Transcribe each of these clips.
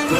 Hi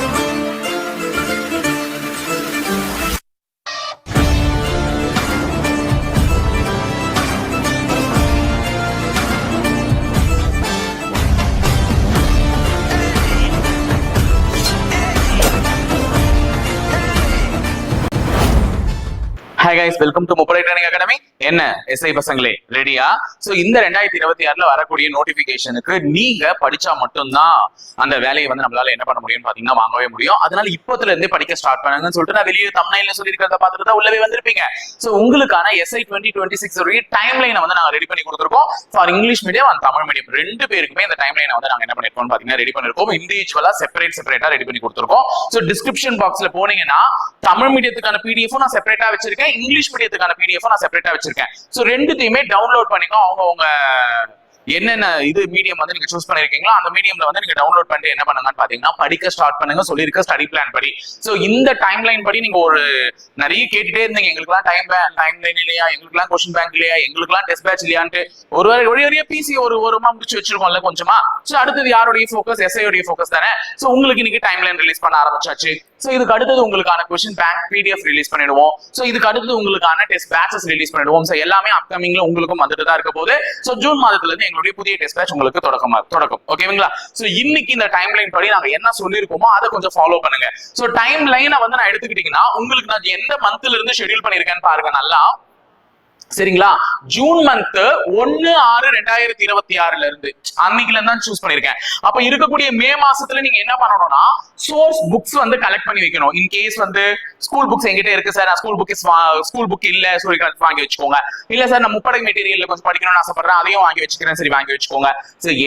guys, welcome to Muppadai Training Academy. என்ன SI பசங்களே ரெடியா? சோ இந்த 2026ல வரக்கூடிய நோட்டிபிகேஷனுக்கு நீங்க படிச்சா மட்டும்தான் அந்த வேலையை வந்து நம்மளால என்ன பண்ண முடியும்னு பாத்தீங்கன்னா வாங்கவே முடியும். அதனால இப்போத்துல இருந்தே படிக்க ஸ்டார்ட் பண்ணுங்கன்னு சொல்லிட்டு நான் வெளியே தம்ப்நெயில்ல சொல்லியிருக்கிறத பார்த்துட்டு தான் உள்ளவே வந்திருப்பீங்க. சோ உங்களுக்கான எஸ்ஐ 2026 உடைய டைம் லைனை வந்து நாங்க ரெடி பண்ணி கொடுத்துருக்கோம். For English medium and Tamil medium ரெண்டு பேருக்குமே இந்த டைம் லைனை வந்து நாங்க என்ன பண்ணிருக்கோம் பாத்தீங்கன்னா ரெடி பண்ணிருக்கோம். இண்டிவிஜுவலா செப்பரேட்டா ரெடி பண்ணி கொடுத்துருக்கோம். சோ டிஸ்கிரிப்ஷன் பாக்ஸ்ல போனீங்கன்னா தமிழ் மீடியத்துக்கான பிடிஎஃப் நான் செப்பரேட்டா வச்சிருக்கேன், இங்கிலீஷ் மீடியத்துக்கான பிடிஎஃப் நான் செப்பரேட்டா வச்சிருக்கேன். சோ ரெண்டுத்தையுமே டவுன்லோட் பண்ணிக்கோ. அவங்க என்னென்ன இது மீடியம் வந்து நீங்க சூஸ் பண்ணிருக்கீங்களோ அந்த மீடியம்ல வந்து நீங்க டவுன்லோட் பண்ணிட்டு என்ன பண்ணுங்கன்னு பாத்தீங்கன்னா படிக்க ஸ்டார்ட் பண்ணுங்க. சொல்லியிருக்க ஸ்டடி பிளான் படி. சோ இந்த டைம் லைன் படி நீங்க ஒரு நிறைய கேட்டுட்டே இருந்தீங்க, எங்களுக்குலாம் டைம் லைன் இல்லையா, எங்களுக்குலாம் கொஸ்டின் பேங்க் இல்லையா, எங்களுக்குலாம் டெஸ்ட் பேட்ச் இல்லையான்ட்டு ஒரு பிசி ஒரு முடிச்சு வச்சிருக்கோம்ல கொஞ்சமா. சோ அடுத்தது யாருடைய ஃபோக்கஸ்? எஸ்ஐயோடைய ஃபோக்கஸ் தானே. சோ உங்களுக்கு இன்னைக்கு டைம் லைன் ரிலீஸ் பண்ண ஆரம்பிச்சாச்சு. சோ இதுக்கு அடுத்தது உங்களுக்கான கொஸ்டின் பேங்க் பிடிஎஃப் ரிலீஸ் பண்ணிடுவோம். சோ இதுக்கு அடுத்தது உங்களுக்கான டெஸ்ட் பேட்சஸ் ரிலீஸ் பண்ணிடுவோம். சோ எல்லாமே அப்கமிங்ல உங்களுக்கும் வந்துட்டு தான் இருக்க போது. சோ ஜூன் மாதத்துல இருந்து எங்களுடைய புதிய டெஸ்ட் பேட்ச் உங்களுக்கு தொடக்கம். ஓகேங்களா? சோ இன்னைக்கு இந்த டைம் லைன் படி நாங்க என்ன சொல்லியிருக்கோமோ அதை கொஞ்சம் ஃபாலோ பண்ணுங்க. சோ டைம் லைனை வந்து நான் எடுத்துக்கிட்டீங்கன்னா உங்களுக்கு நான் எந்த மந்த்ல இருந்து ஷெட்யூல் பண்ணிருக்கேன்னு பாருங்க நல்லா. சரிங்களா? ஜூன் மந்த் 1/6/2026 இருந்து அன்னைக்குல தான் சூஸ் பண்ணிருக்கேன். அப்ப இருக்கக்கூடிய மே மாசத்துல நீங்க என்ன பண்ணணும்னா சோர்ஸ் புக்ஸ் வந்து கலெக்ட் பண்ணி வைக்கணும். இன் கேஸ் வந்து ஸ்கூல் புக்ஸ் என்கிட்ட இருக்கு சார், நான் ஸ்கூல் புக் இல்ல சொல்லி வாங்கி வச்சுக்கோங்க. இல்ல சார் நான் முப்படை மெட்டீரியல் கொஞ்சம் படிக்கணும்னு ஆசைப்படுறேன், அதையும் வாங்கி வச்சுக்கிறேன், சரி வாங்கி வச்சுக்கோங்க.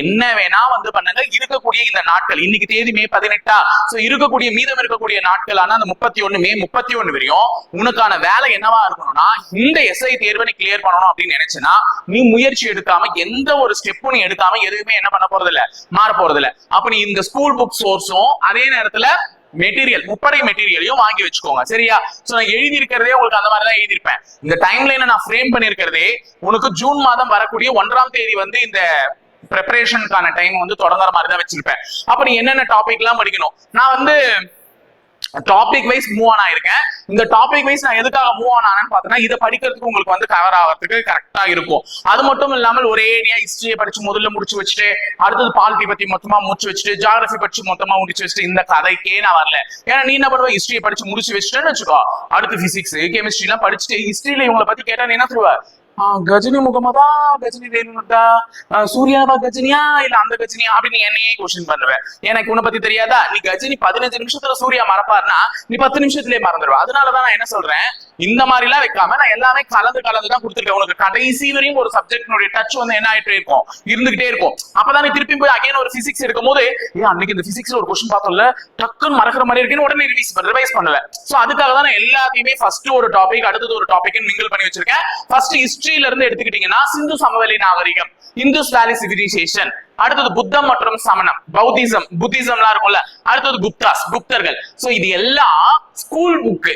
என்ன வேணா வந்து பண்ணுங்க. இருக்கக்கூடிய இந்த நாட்கள் இன்னைக்கு தேதி மே 18. சோ இருக்கக்கூடிய மீதம் இருக்கக்கூடிய நாட்கள் ஆனா அந்த 31 மே 31 வரையும் உனக்கான வேலை என்னவா இருக்கணும்னா இந்த எஸ்ஐ தேர்வை கிளியர் பண்ணணும் அப்படின்னு நினைச்சனா நீ முயற்சி எடுக்காம எந்த ஒரு ஸ்டெப்பும் நீ எடுக்காம எதுவுமே என்ன பண்ண போறது இல்ல, மாற போறது இல்ல. அப்ப நீ இந்த ஸ்கூல் புக் சோர்ஸும் அதே நேரத்துல மெட்டீரியல் முப்படை மெட்டீரியலையும் வாங்கி வச்சுக்கோங்க. சரியா? சோ நான் எழுதி இருக்கிறதே உங்களுக்கு அந்த மாதிரி தான் எழுதியிருப்பேன். இந்த டைம் லைனை நான் ஃப்ரேம் பண்ணிருக்கிறதே உனக்கு ஜூன் மாதம் வரக்கூடிய 1ஆம் தேதி வந்து இந்த ப்ரிப்பரேஷனுக்கான டைம் வந்து தொடங்குற மாதிரி தான் வச்சிருப்பேன். அப்ப நீ என்னென்ன டாபிக் எல்லாம் படிக்கணும், நான் வந்து டாபிக் வைஸ் மூவ் ஆன் ஆயிருக்கேன். இந்த டாபிக் வைஸ் நான் எதுக்காக மூவ் ஆன் ஆனேன்னு பார்த்தேன்னா இதை படிக்கிறதுக்கு உங்களுக்கு வந்து கவர் ஆகிறதுக்கு கரெக்டா இருக்கும். அது மட்டும் இல்லாமல் ஒரே ஏரியா ஹிஸ்டரியை படிச்சு முதல்ல முடிச்சு வச்சுட்டு அடுத்தது பாலிட்டி பத்தி மொத்தமா முடிச்சு வச்சுட்டு ஜியாகிரபி படிச்சு மொத்தமா முடிச்சு வச்சுட்டு இந்த கதைக்கே நான் வரல. ஏன்னா நீ என்ன பண்ணுவ, ஹிஸ்டரியை படிச்சு முடிச்சு வச்சுட்டேன்னு வச்சுக்கோ, அடுத்து பிசிக்ஸ் கெமிஸ்ட்ரி எல்லாம் படிச்சுட்டு ஹிஸ்டரியில இவங்களை பத்தி கேட்டா நீ என்ன சொல்லுவ, கஜினி முகமதா, கஜினி ரேணுகா, சூர்யாவா கஜினியா இல்ல அந்த கஜினியா அப்படின்னு என்னையே கொஸ்டின் பண்ணுவேன். எனக்கு உன்னை பத்தி தெரியாதா? நீ கஜினி 15 நிமிஷத்துல சூர்யா மறப்பாருன்னா நீ 10 நிமிஷத்துலயே மறந்துடுவ. அதனாலதான் நான் என்ன சொல்றேன், இந்த மாதிரி எல்லாம் வைக்காம நான் எல்லாமே கலந்து தான் கொடுத்துருக்கேன். உனக்கு கடைசி வரையும் ஒரு சப்ஜெக்டினுடைய டச் வந்து என்ன ஆயிட்டே இருக்கும், இருந்துகிட்டே இருக்கும். அப்பதான் நீ திருப்பி போய் அகைன் ஒரு பிசிக்ஸ் எடுக்கும் போது அன்னைக்கு இந்த பிசிக்ஸ்ல ஒரு கொஸ்டின் பார்த்தோம்ல டக்குன்னு மறக்கிற மாதிரி இருக்குன்னு உடனே ரிவைஸ் பண்ணுவேன். சோ அதுக்காக தான் நான் எல்லாத்தையுமே ஃபர்ஸ்ட் ஒரு டாபிக் அடுத்தது ஒரு டாபிக் மிங்கிள் பண்ணி வச்சிருக்கேன். ஃபர்ஸ்ட் ஹிஸ்டரியில இருந்து எடுத்துக்கிட்டீங்கன்னா சிந்து சமவெளி நாகரிகம், இந்துஸ் வேலி சிவிலைசேஷன், அடுத்தது புத்தம் மற்றும் சமணம், புத்திசம்லாம் இருக்கும்ல, அடுத்தது குப்தர்கள். சோ இது எல்லாம் ஸ்கூல் புக்.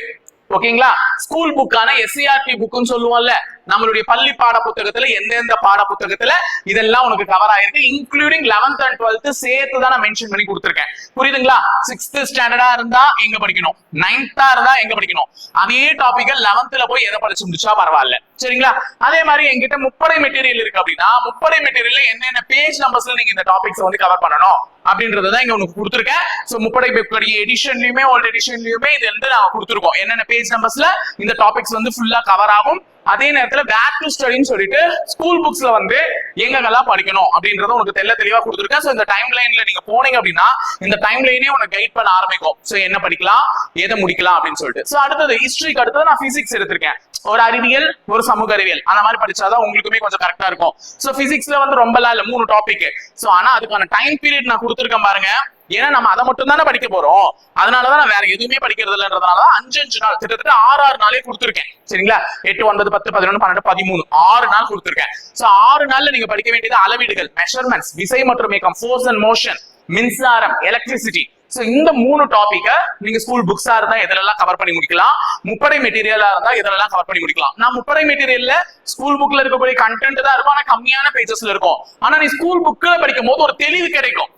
ஓகேங்களா? ஸ்கூல் புக்கான எஸ்சிஆர்டி புக்னு சொல்லுவோம்ல, நம்மளுடைய பள்ளி பாட புத்தகத்துல எந்தெந்த பாட புத்தகத்துல இதெல்லாம் உனக்கு கவர் ஆயிருக்கு, இன்க்ளூடிங் 11th and 12th சேர்த்து தான் நான் மென்ஷன் பண்ணி கொடுத்துருக்கேன். புரியுதுங்களா? 6th ஸ்டாண்டர்டா இருந்தா எங்க படிக்கணும், 9th இருந்தா எங்க படிக்கணும், அதே டாபிக் 11th போய் எதை படிச்சு முடிச்சா பரவாயில்ல. சரிங்களா? அதே மாதிரி என்கிட்ட முப்படை மெட்டீரியல் இருக்கு அப்படின்னா முப்படை மெட்டீரியல்ல என்னென்ன பேஜ் நம்பர்ஸ்ல நீங்க இந்த டாபிக்ஸ் வந்து கவர் பண்ணணும் அப்படின்றதான் இங்க உனக்கு கொடுத்துருக்கேன். சோ முப்படை எடிஷன்லயுமே ஓல்ட் எடிஷன்லயுமே இது வந்து நான் கொடுத்துருக்கோம். என்னென்ன பேஜ் நம்பர்ஸ்ல இந்த டாபிக்ஸ் வந்து ஃபுல்லா கவர் ஆகும். அதே நேரத்துல பேக் டு ஸ்டடின்னு சொல்லிட்டு ஸ்கூல் புக்ஸ்ல வந்து எங்கெல்லாம் படிக்கணும் அப்படின்றத உனக்கு தெளிவா கொடுத்துருக்கேன். சோ இந்த டைம் லைன்ல நீங்க போனீங்க அப்படின்னா இந்த டைம் லைனே உனக்கு கைட் பண்ண ஆரம்பிக்கும். சோ என்ன படிக்கலாம் எதை முடிக்கலாம் அப்படின்னு சொல்லிட்டு. சோ அடுத்தது ஹிஸ்டரிக்கு அடுத்தது நான் பிசிக்ஸ் எடுத்திருக்கேன். ஒரு அறிவியல் ஒரு சமூக அறிவியல் அந்த மாதிரி படிச்சாதான் உங்களுக்குமே கொஞ்சம் கரெக்டா இருக்கும். சோ பிசிக்ஸ்ல வந்து ரொம்ப இல்ல 3 டாபிக். சோ ஆனா அதுக்கான டைம் பீரியட் நான் கொடுத்துருக்கேன் பாருங்க. ஏன்னா நம்ம அதை மட்டும் தானே படிக்க போறோம். அதனாலதான் நான் வேற எதுவுமே படிக்கிறது இல்லைன்றதுனாலதான் 5 நாள் கிட்டத்தட்ட 6 நாளே கொடுத்துருக்கேன். சரிங்களா? 8, 9, 10, 11, 12, 13 6 நாள் கொடுத்துருக்கேன். சோ 6 நாள்ல நீங்க படிக்க வேண்டியது அளவீடுகள், மெஷர்மெண்ட்ஸ், விசை மற்றும் இயக்கம், ஃபோர்ஸ் அண்ட் மோஷன், மின்சாரம், எலக்ட்ரிசிட்டி. சோ இந்த 3 டாபிக்க நீங்க ஸ்கூல் புக்ஸா இருந்தா இதெல்லாம் கவர் பண்ணி முடிக்கலாம். முப்படை மெட்டீரியலா இருந்தா இதெல்லாம் கவர் பண்ணி முடிக்கலாம். நான் முப்படை மெட்டீரியல்ல ஸ்கூல் புக்ல இருக்கக்கூடிய கண்டென்ட் தான் இருக்கும், ஆனா கம்மியான பேஜஸ்ல இருக்கும். ஆனா நீ ஸ்கூல் புக்ல படிக்கும் போது ஒரு தெளிவு கிடைக்கும்.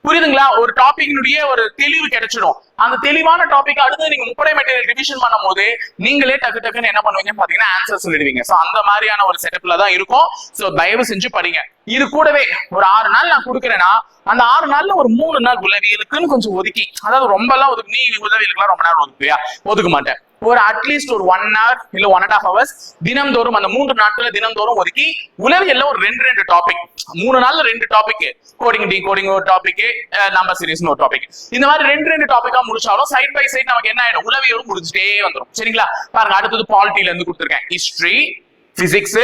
புரியுதுங்களா? ஒரு டாபிக்னுடைய ஒரு தெளிவு கிடைச்சிடும். அந்த தெளிவான டாபிக் அடுத்து நீங்க முப்படை மெட்டீரியல் ரிவிஷன் பண்ணும் போது நீங்களே டக்கு டக்குன்னு என்ன பண்ணுவீங்கன்னு பாத்தீங்கன்னா ஆன்சர் சொல்லிடுவீங்க. சோ அந்த மாதிரியான ஒரு செட்டப்ல தான் இருக்கும். சோ தயவு செஞ்சு படிங்க. இது கூடவே ஒரு 6 நாள் நான் கொடுக்குறேன்னா அந்த 6 நாள்ல ஒரு 3 நாள் உளவியலுக்குன்னு கொஞ்சம் ஒதுக்கி, அதாவது ரொம்ப எல்லாம் ஒதுக்கு, நீ உளவியலுக்குலாம் ரொம்ப நேரம் ஒதுக்குவியா? ஒதுக்க மாட்டேன். ஒரு அட்லீஸ்ட் ஒரு 1 hour இல்ல 1.5 hours தினம்தோறும் அந்த 3 நாட்கள் தினம்தோறும் ஒதுக்கி உளவியல்ல ஒரு 2 டாபிக், 3 நாள்ல 2 டாபிக், கோடிங் டி கோடிங் ஒரு டாபிக், நம்பர் சீரிஸ்னு ஒரு டாபிக், இந்த மாதிரி 2 டாபிக்கா முடிச்சாலும் சைட் பை சைட் நமக்கு என்ன ஆயிடும், உளவியலும் முடிச்சுட்டே வந்துடும். சரிங்களா? பாருங்க, அடுத்தது பாலிட்டில இருந்து கொடுத்துருக்கேன், ஹிஸ்டரி, பிசிக்ஸ்,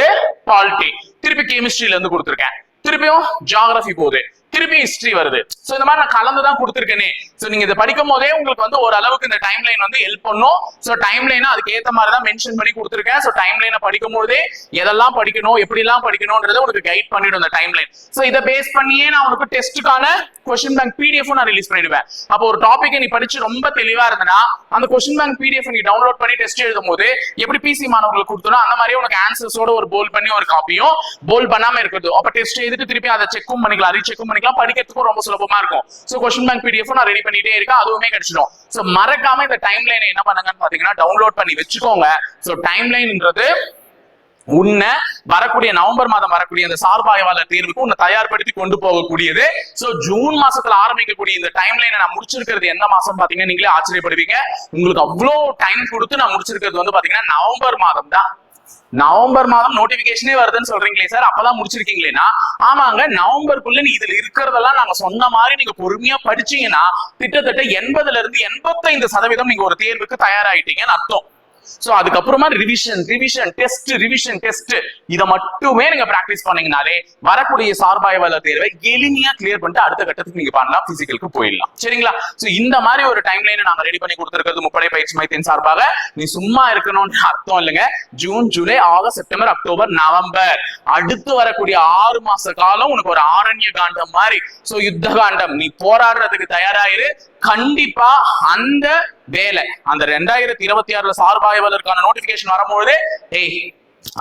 பாலிட்டி, திருப்பி கெமிஸ்ட்ரியில இருந்து கொடுத்துருக்கேன், திருப்பியும் ஜியாகிரபி போகுது, திருப்பி ஹிஸ்டரி வருது. சோ இந்த மாதிரி நான் கலந்துதான் கொடுத்துருக்கேனே. சோ நீங்க இதை படிக்கும் போதே உங்களுக்கு வந்து ஓரளவுக்கு இந்த டைம் லைன் வந்து ஹெல்ப் பண்ணும். சோ டைம் லைனா அதுக்கு ஏத்த மாதிரி தான் மென்ஷன் பண்ணி கொடுத்துருக்கேன். சோ டைம் லைனை படிக்கும் போதே எதெல்லாம் படிக்கணும், எப்படி எல்லாம் படிக்கணும்ன்றத உங்களுக்கு கைட் பண்ணிடும் இந்த டைம் லைன். சோ இதை பேஸ் பண்ணியே நான் உனக்கு டெஸ்ட்டுக்கான கொஸ்டின் பேங்க் பிடிஎஃப் நான் ரிலீஸ் பண்ணிடுவேன். அப்போ ஒரு டாபிக் நீ படிச்சு ரொம்ப தெளிவா இருந்தனா அந்த கொஸ்டின் பேங்க் பிடிஎஃப் நீ டவுன்லோட் பண்ணி டெஸ்ட் எழுதும் போது எப்படி பிசி மாணவர்களுக்கு கொடுத்தோம் அந்த மாதிரி உனக்கு ஆன்சர்ஸோட ஒரு போல் பண்ணி ஒரு காப்பியும் போல் பண்ணாம இருக்குது. அப்ப டெஸ்ட் எழுதிட்டு திருப்பி அதை செக்கும் பண்ணிக்கலாம், ரீசெக்கும் பண்ணிக்கலாம், படிக்கிறதுக்கும் ரொம்ப சுலபமா இருக்கும். சோ கொஸ்டின் பேங்க் பிடிஎஃப் நான் ரெடி பண்ணிட்டே இருக்கேன், அதுவுமே கிடைச்சிடும். சோ மறக்காம இந்த டைம் லைனை என்ன பண்ணுங்கன்னு பாத்தீங்கன்னா டவுன்லோட் பண்ணி வச்சுக்கோங்க. சோ டைம் லைன்ன்றது உன்னை வரக்கூடிய நவம்பர் மாதம் வரக்கூடிய இந்த சார்பாய்வாளர் தேர்வுக்கு உன்னை தயார்படுத்தி கொண்டு போகக்கூடியது. சோ ஜூன் மாசத்துல ஆரம்பிக்கக்கூடிய இந்த டைம் லைனை நான் முடிச்சிருக்கிறது எந்த மாசம் பாத்தீங்கன்னா நீங்களே ஆச்சரியப்படுவீங்க. உங்களுக்கு அவ்வளோ டைம் கொடுத்து நான் முடிச்சிருக்கிறது வந்து பாத்தீங்கன்னா நவம்பர் மாதம் தான். நவம்பர் மாதம் நோட்டிபிகேஷனே வருதுன்னு சொல்றீங்களே சார், அப்பதான் முடிச்சிருக்கீங்களேனா? ஆமாங்க, நவம்பருக்குள்ள நீ இதுல இருக்கிறதெல்லாம் நாங்க சொன்ன மாதிரி நீங்க பொறுமையா படிச்சீங்கன்னா கிட்டத்தட்ட 80% இருந்து 85% நீங்க ஒரு தேர்வுக்கு தயாராயிட்டீங்கன்னு அர்த்தம். சோ அதுக்கப்புறமா ரிவிஷன் டெஸ்ட் இதை மட்டுமே நீங்க பிராக்டிஸ் பண்ணீங்கனாலே வரக்கூடிய சார்பாய்வாளர் தேர்வை எளிமையா கிளியர் பண்ணிட்டு அடுத்த கட்டத்துக்கு நீங்க பண்ணலாம், பிசிக்கலுக்கு போயிடலாம். சரிங்களா? சோ இந்த மாதிரி ஒரு டைம் லைன் நாங்க ரெடி பண்ணி கொடுத்திருக்கிறது முப்படை பயிற்சி மையத்தின் சார்பாக. நீ சும்மா இருக்கணும்னு அர்த்தம் இல்லைங்க. June, July, August, September, October, November அடுத்து வரக்கூடிய 6 மாச காலம் உனக்கு ஒரு ஆரண்ய காண்டம் மாதிரி. சோ யுத்த காண்டம், நீ போராடுறதுக்கு தயாராயிரு. கண்டிப்பா அந்த வேலை அந்த 2026 சார்பாய்வாளருக்கான நோட்டிபிகேஷன் வரும்போது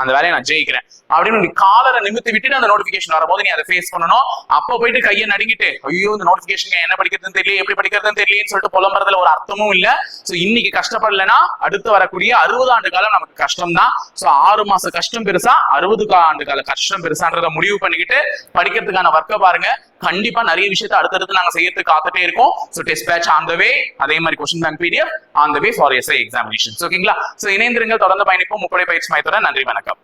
அந்த வேலையை நான் ஜெயிக்கிறேன் அப்படின்னு நீ காலரை நிமித்தி விட்டு அந்த நோட்டிபிகேஷன் வரும்போது நீ அதை ஃபேஸ் பண்ணணும். அப்போ போயிட்டு கையை நடுங்கிட்டு ஐயோ இந்த நோட்டிபிகேஷன் என்ன படிக்கிறதுன்னு தெரியல, எப்படி படிக்கிறதுன்னு தெரியலன்னு சொல்லிட்டு புலம்புறதுல ஒரு அர்த்தமும் இல்ல. சோ இன்னைக்கு கஷ்டப்படலைன்னா அடுத்து வரக்கூடிய 60 ஆண்டு காலம் நமக்கு கஷ்டம் தான். சோ 6 மாச கஷ்டம் பெருசா, 60 ஆண்டு கால கஷ்டம் பெருசான்றத முடிவு பண்ணிக்கிட்டு படிக்கிறதுக்கான வர்க்க பாருங்க. கண்டிப்பா நிறைய விஷயத்தை அடுத்தடுத்து நாங்க செய்யறதுக்கு காத்துட்டே இருக்கோம். So test batch on the way, அதே மாதிரி question bank PDF on the way for SI examinations. ஓகேங்களா? சோ இணைந்திருங்கள், தொடர்ந்து பயணிப்போம் முப்படை பயிற்சி மையத்தோட. நன்றி, வணக்கம்.